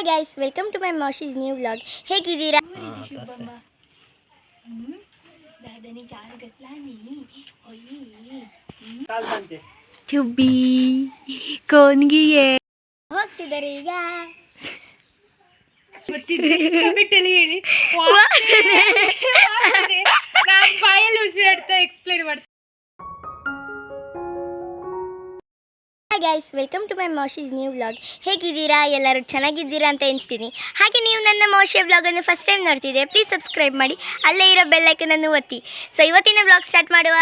Hi guys, welcome to my Moshi's new vlog. ಹೇಗಿದ್ದೀರಾ? ಚುಬ್ಬಿ ಕೋನ್ಗಿಯೇ ಹೋಗ್ತಿದ್ದಾರೆ ಈಗ. ಹೇಳಿ ನಾನು ಬಾಯಲ್ಲಿ ಉಸಿರಾಡ್ತಾ ಎಕ್ಸ್ಪ್ಲೇನ್ ಮಾಡ್ತೀನಿ. Hi guys, welcome to my Moshi's new vlog. ಹೇಗಿದ್ದೀರಾ? ಎಲ್ಲರೂ ಚೆನ್ನಾಗಿದ್ದೀರಾ ಅಂತ ಎನಿಸ್ತೀನಿ. ಹಾಗೆ ನೀವು ನನ್ನ ಮೋಶಿಯ ವ್ಲಾಗನ್ನು ಫಸ್ಟ್ ಟೈಮ್ ನೋಡ್ತಿದ್ದೆ, ಪ್ಲೀಸ್ ಸಬ್ಸ್ಕ್ರೈಬ್ ಮಾಡಿ, ಅಲ್ಲೇ ಇರೋ ಬೆಲ್ ಐಕನನ್ನು ಒತ್ತಿ. ಸೊ ಇವತ್ತಿನ ವ್ಲಾಗ್ ಸ್ಟಾರ್ಟ್ ಮಾಡುವ,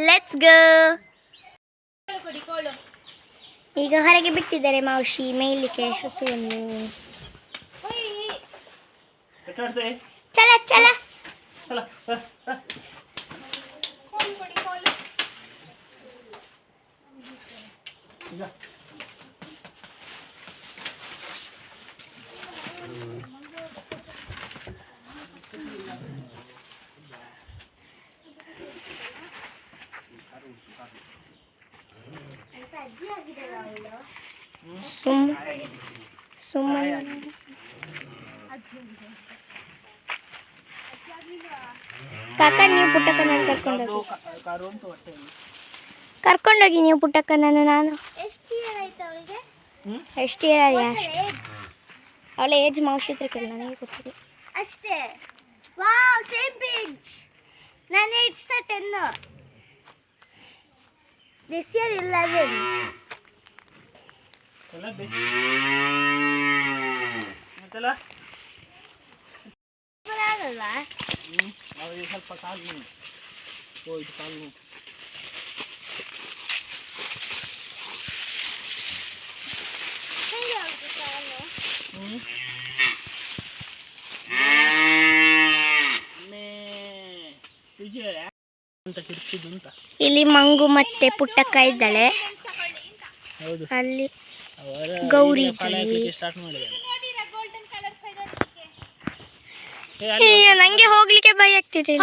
ಲೆಟ್ಸ್ ಗೋ. ಈಗ ಹೊರಗೆ ಬಿಟ್ಟಿದ್ದಾರೆ ಮೌಶಿ ಮೇಯ್ಲಿಕ್ಕೆ ಹಸುವನ್ನು. ಚಲ ಚಲ ಸುಮ್ಮನೆ ಕಾಕ ನೀವು ಪುಟ್ಟಕ್ಕನ ಕರ್ಕೊಂಡೋಗಿ ನೀವು ಪುಟ್ಟಕ್ಕನನ್ನು. ನಾನು ಎಷ್ಟು ಇಯರ್ ಅಷ್ಟು ಅವಳ ಏಜ್ ಮೌಶಿ ಹತ್ರ ಕೇಳಿ, ನನಗೆ ಗೊತ್ತಿದೆ ಅಷ್ಟೇ. Wow, same page. ನನ್ನ ಏಜ್ 10, ದಿಸ್ ಇಯರ್ 11. ಆಗಲ್ವಾ? ಸ್ವಲ್ಪ ಕಾಲು ಹೋಯ್ತು, ಕಾಲು ಇಲ್ಲಿ ಮಂಗು ಮತ್ತೆ ಪುಟ್ಟಕ್ಕ ಇದ್ದಾಳೆ, ಅಲ್ಲಿ ಗೌರಿ ನಂಗೆ ಹೋಗ್ಲಿಕ್ಕೆ ಭಯ ಆಗ್ತಿದೆ.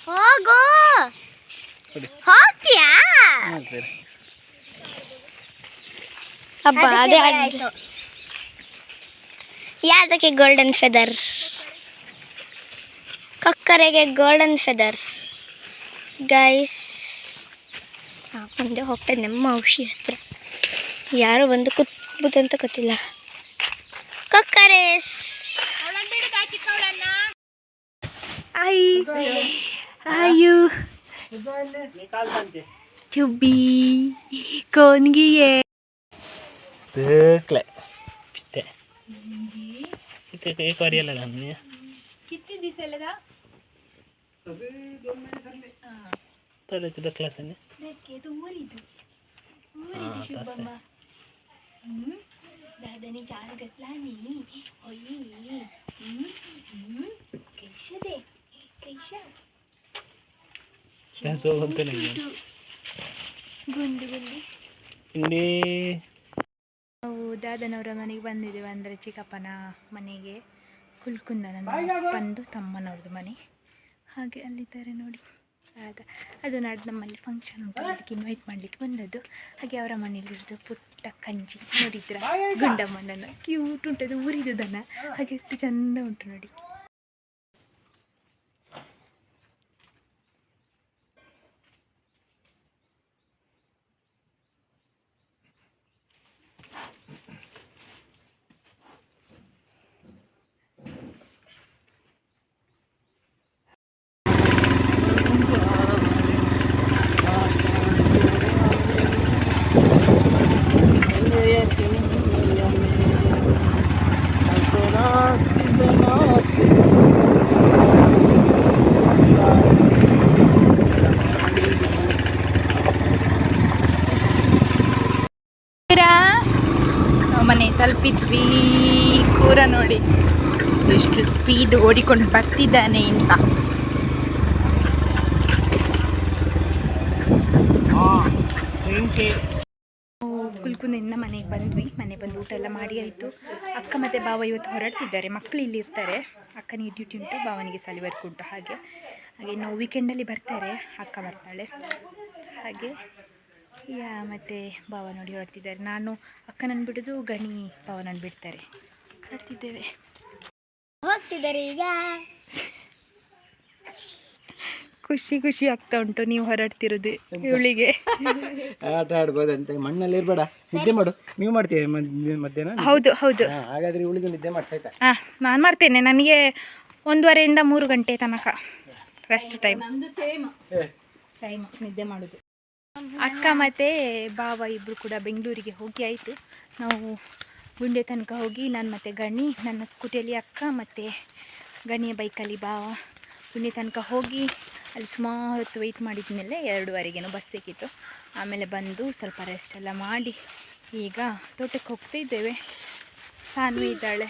ಹೋಗೋ, ಹೋಗ್ತೀಯಾ? ಹಬ್ಬ ಅದೇ ಯಾವ್ದಕ್ಕೆ ಗೋಲ್ಡನ್ ಫೆದರ್? ಕಕ್ಕರೆಗೆ ಗೋಲ್ಡನ್ ಫೆದರ್ ಗೈಸ್. ಮುಂದೆ ಹೋಗ್ತದೆ ನಮ್ಮ ಔಷಧಿ ಹತ್ರ. ಯಾರು ಬಂದು ಕೂತ್ಬುದಂತ ಗೊತ್ತಿಲ್ಲ. ಕಕ್ಕರೇಸ್ ಅಯ್ಯೋ ಚುಬ್ಬಿ ಕೋನ್ಗಿಯೇ दादाने चार घेतला आणि कैश दे कैशा ಗುಂಡು ಗುಂಡು. ನಾವು ದಾದನವರ ಮನೆಗೆ ಬಂದಿದ್ದೇವೆ, ಅಂದರೆ ಚಿಕ್ಕಪ್ಪನ ಮನೆಗೆ. ಕುಲ್ಕುಂದನ ಬಂದು ತಮ್ಮನವ್ರದ್ದು ಮನೆ. ಹಾಗೆ ಅಲ್ಲಿದ್ದಾರೆ ನೋಡಿ. ಆಗ ಅದು ನಾಡ್ದು ನಮ್ಮಲ್ಲಿ ಫಂಕ್ಷನ್ ಉಂಟು, ಅದಕ್ಕೆ ಇನ್ವೈಟ್ ಮಾಡಲಿಕ್ಕೆ ಬಂದದ್ದು. ಹಾಗೆ ಅವರ ಮನೇಲಿರೋದು ಪುಟ್ಟ ಕಂಜಿ ನೋಡಿದ್ರ, ಗುಂಡಮ್ಮನ ಕ್ಯೂಟ್ ಉಂಟದು, ಊರಿದು ದನ. ಹಾಗೆ ಎಷ್ಟು ಚಂದ ಉಂಟು ನೋಡಿ. ಮನೆ ತಲುಪಿದ್ವಿ. ಕೂರ ನೋಡಿ ಎಷ್ಟು ಸ್ಪೀಡ್ ಓಡಿಕೊಂಡು ಬರ್ತಿದ್ದಾನೆ ಅಂತ. ಕುಲ್ಕುಂದಿಂದ ಮನೆಗೆ ಬಂದ್ವಿ. ಮನೆ ಬಂದು ಊಟ ಎಲ್ಲ ಮಾಡಿ ಆಯಿತು. ಅಕ್ಕ ಮತ್ತು ಬಾವ ಇವತ್ತು ಹೊರಡ್ತಿದ್ದಾರೆ. ಮಕ್ಕಳು ಇಲ್ಲಿ ಇರ್ತಾರೆ. ಅಕ್ಕನಿಗೆ ಡ್ಯೂಟಿ ಉಂಟು, ಬಾವನಿಗೆ ಸಾಲಿ ವರ್ಕ್ ಉಂಟು. ಹಾಗೆ ಇನ್ನು ವೀಕೆಂಡಲ್ಲಿ ಬರ್ತಾರೆ, ಅಕ್ಕ ಬರ್ತಾಳೆ. ಹಾಗೆ ಮತ್ತು ಭಾವನೋಡಿ ಹೊರಡ್ತಿದ್ದಾರೆ. ನಾನು ಅಕ್ಕನನ್ನು ಬಿಡೋದು, ಗಣಿ ಭಾವನನ್ನು ಬಿಡ್ತಾರೆ. ಹೊರಡ್ತಿದ್ದೇವೆ. ಹೋಗ್ತಿದ್ದಾರೆ ಈಗ. ಖುಷಿ ಆಗ್ತಾ ಉಂಟು ನೀವು ಹೊರಡ್ತಿರೋದು ಇವಳಿಗೆ. ಆಟ ಆಡ್ಬೋದಂತೆ, ಮಣ್ಣಲ್ಲಿ ಇರಬೇಡ, ನಿದ್ದೆ ಮಾಡು. ನೀವು ಮಾಡ್ತೀವಿ ಮಧ್ಯಾಹ್ನ? ಹೌದು. ಹಾಗಾದ್ರೆ ಇವಳಿಗೂ ನಿದ್ದೆ ಮಾಡ್ಸಾಯ್ತಾ? ನಾನು ಮಾಡ್ತೇನೆ. ನನಗೆ 1:30 3 ಗಂಟೆ ತನಕ ರೆಸ್ಟ್ ಟೈಮ್. ನಮ್ಮದು ಸೇಮ್ ಟೈಮ್ ನಿದ್ದೆ ಮಾಡೋದು. ಅಕ್ಕ ಮತ್ತು ಭಾವ ಇಬ್ಬರು ಕೂಡ ಬೆಂಗಳೂರಿಗೆ ಹೋಗಿ ಆಯಿತು. ನಾವು ಗುಂಡೆ ತನಕ ಹೋಗಿ, ನಾನು ಮತ್ತು ಗಣಿ, ನನ್ನ ಸ್ಕೂಟಿಯಲ್ಲಿ ಅಕ್ಕ ಮತ್ತು ಗಣಿಯ ಬೈಕಲ್ಲಿ ಭಾವ ಗುಂಡೆ ತನಕ ಹೋಗಿ ಅಲ್ಲಿ ಸುಮಾರು ಹೊತ್ತು ವೆಯ್ಟ್ ಮಾಡಿದ ಮೇಲೆ 2:30 ಬಸ್ ಸಿಕ್ಕಿತ್ತು. ಆಮೇಲೆ ಬಂದು ಸ್ವಲ್ಪ ರೆಸ್ಟ್ ಎಲ್ಲ ಮಾಡಿ ಈಗ ತೋಟಕ್ಕೆ ಹೋಗ್ತಾ ಇದ್ದೇವೆ. ಸಾನ್ವಿ ಇದ್ದಾಳೆ,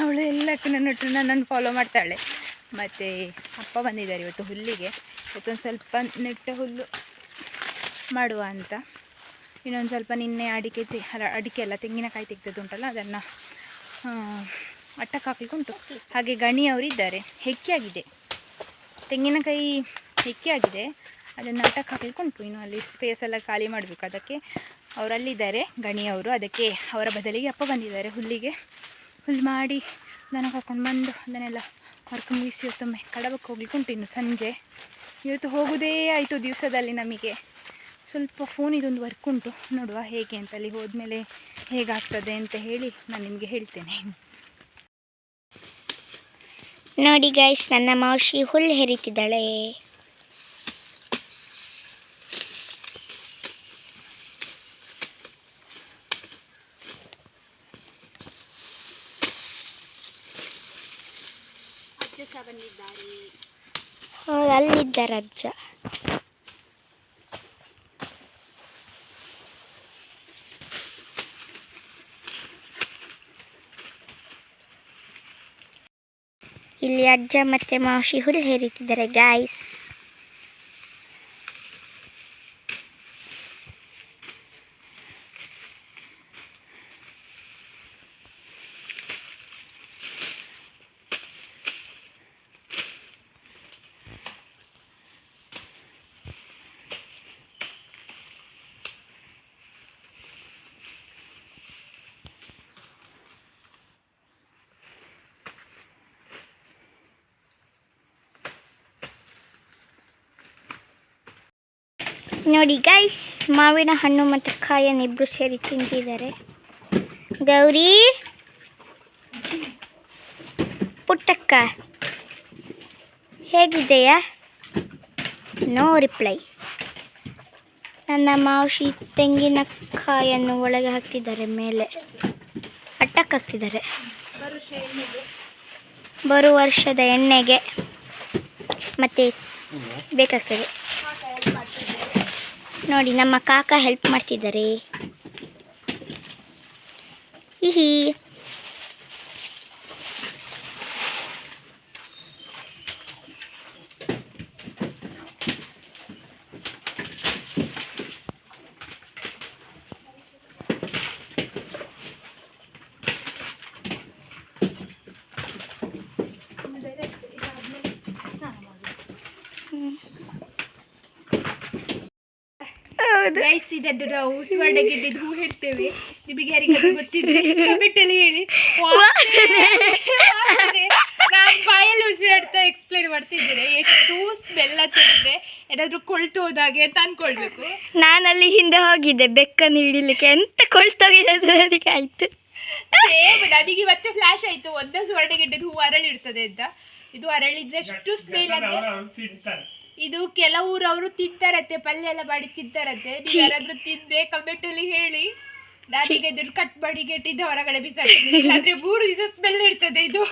ಅವಳು ಎಲ್ಲಕ್ಕೂ ನನ್ನನ್ನು ಫಾಲೋ ಮಾಡ್ತಾಳೆ. ಮತ್ತು ಅಪ್ಪ ಬಂದಿದ್ದಾರೆ ಇವತ್ತು ಹುಲ್ಲಿಗೆ. ಇವತ್ತೊಂದು ಸ್ವಲ್ಪ ನೆಟ್ಟ ಹುಲ್ಲು ಮಾಡುವ ಅಂತ. ಇನ್ನೊಂದು ಸ್ವಲ್ಪ ನಿನ್ನೆ ಅಡಿಕೆ ಎಲ್ಲ ತೆಂಗಿನಕಾಯಿ ತೆಗೆದುಂಟಲ್ಲ, ಅದನ್ನು ಅಟ್ಟಕ್ಕೆ ಹಾಕಲಿಕ್ಕುಂಟು. ಹಾಗೆ ಗಣಿಯವರಿದ್ದಾರೆ. ಹೆಕ್ಕಿಯಾಗಿದೆ ತೆಂಗಿನಕಾಯಿ, ಹೆಕ್ಕಿಯಾಗಿದೆ. ಅದನ್ನು ಅಟ್ಟಕ್ಕೆ ಹಾಕಲಿಕ್ಕುಂಟು. ಇನ್ನು ಅಲ್ಲಿ ಸ್ಪೇಸ್ ಎಲ್ಲ ಖಾಲಿ ಮಾಡಬೇಕು. ಅದಕ್ಕೆ ಅವರಲ್ಲಿದ್ದಾರೆ ಗಣಿಯವರು. ಅದಕ್ಕೆ ಅವರ ಬದಲಿಗೆ ಅಪ್ಪ ಬಂದಿದ್ದಾರೆ ಹುಲ್ಲಿಗೆ. ಹುಲ್ಲು ಮಾಡಿ ದನ ಕರ್ಕೊಂಡು ಬಂದು ಅದನ್ನೆಲ್ಲ ಕರ್ಕೊಂಡು ಮುಗಿಸಿ ಇವತ್ತೊಮ್ಮೆ ಕಡಬಕ್ಕೆ ಹೋಗ್ಲಿಕ್ಕುಂಟು. ಇನ್ನು ಸಂಜೆ ಇವತ್ತು ಹೋಗೋದೇ ಆಯಿತು ದಿವಸದಲ್ಲಿ. ನಮಗೆ ಸ್ವಲ್ಪ ಫೋನ್ ಇದೊಂದು ವರ್ಕ್ ಉಂಟು, ನೋಡುವ ಹೇಗೆ ಅಂತ. ಅಲ್ಲಿ ಹೋದ್ಮೇಲೆ ಹೇಗಾಗ್ತದೆ ಅಂತ ಹೇಳಿ ನಾನು ನಿಮಗೆ ಹೇಳ್ತೇನೆ. ನೋಡಿ ಗೈಸ್, ನನ್ನ ಮೌಶಿ ಹುಲ್ಲು ಹೆರಿತಿದ್ದಾಳೆ. ಅಲ್ಲಿದ್ದಾರೆ ಅಜ್ಜ. ಇಲ್ಲಿ ಅಜ್ಜ ಮತ್ತು ಮೌಶಿ ಹುಲ್ಲು ಹೇರುತ್ತಿದ್ದಾರೆ ಗಾಯ್ಸ್. ನೋಡಿ ಗೈಸ್, ಮಾವಿನ ಹಣ್ಣು ಮತ್ತು ಕಾಯನ್ನು ಇಬ್ಬರು ಸೇರಿ ತಿಂತಿದ್ದಾರೆ. ಗೌರಿ, ಪುಟ್ಟಕ್ಕ ಹೇಗಿದೆಯಾ? No reply. ನನ್ನ ಮಾವಶಿ ತೆಂಗಿನಕಾಯನ್ನು ಒಳಗೆ ಹಾಕ್ತಿದ್ದಾರೆ, ಮೇಲೆ ಅಟ್ಟಕ್ಕೆ ಹಾಕ್ತಿದ್ದಾರೆ. ಬರುವ ವರ್ಷದ ಎಣ್ಣೆಗೆ ಮತ್ತೆ ಬೇಕಾಗ್ತದೆ. ನೋಡಿ, ನಮ್ಮ ಕಾಕ ಹೆಲ್ಪ್ ಮಾಡ್ತಿದ್ದಾರೆ. ಹಿಹಿ. ಗೈಸ್, ಇದನ್ನು ನಾವು ಸ್ವರ್ಣ ಗೆಡ್ಡೆದು ಹೂ ಹೇಳ್ತೇವೆ. ನಿಮಗೆ ಯಾರಿಗಾದ್ರೂ ಗೊತ್ತಿದ್ರೆ ಕಮೆಂಟಲ್ಲಿ ಹೇಳಿ. ನಾನು ಬಾಯಲ್ಲಿ ಉಸಿರಾಡ್ತಾ ಎಕ್ಸ್ಪ್ಲೇನ್ ಮಾಡ್ತಿದ್ದೇನೆ. ಎಷ್ಟು ಸ್ಮೆಲ್ ಆಗ್ತಿದ್ರೆ ಏನಾದರೂ ಕೊಳ್ತು ಹೋದಾಗೆ ಅಂತ ಅನ್ಕೊಳ್ಬೇಕು. ನಾನಲ್ಲಿ ಹಿಂದೆ ಹೋಗಿದ್ದೆ ಬೆಕ್ಕನ್ನು ಹಿಡಿಲಿಕ್ಕೆ, ಎಂತ ಕೊಳ್ತೋಗಿದೆ ಅದಕ್ಕೆ ಆಯ್ತು. ಸೇಮ್ ನನಗೆ ಮತ್ತೆ ಫ್ಲಾಶ್ ಆಯ್ತು. ಒಂದೇ ಸ್ವರ್ಣ ಗೆಡ್ಡೆದು ಹೂ ಅರಳಿರ್ತದೆ ಅಂತ. ಇದು ಅರಳಿದ್ರೆ ಎಷ್ಟು ಸ್ಮೆಲ್ ಅಂದ್ರೆ, ಇದು ಕೆಲವರು ತಿಂತಾರತ್ತೆ, ಪಲ್ಯ ಎಲ್ಲ ಮಾಡಿ ತಿಂತಾರತ್ತೆ. ನೀವು ಯಾರಾದ್ರೂ ತಿಂದ್ರೆ ಕಮೆಂಟ್ ಅಲ್ಲಿ ಹೇಳಿ. ನಾನೀಗ ಇದನ್ನು ಕಟ್ ಮಾಡಿ ಗೆಟ್ಟಿದ್ದ ಹೊರಗಡೆ ಬಿಸಾಡ್ತೀನಿ, ಇಲ್ಲಾಂದ್ರೆ 3 ದಿವಸ ಸ್ಮೆಲ್ ಇರ್ತದೆ ಇದು.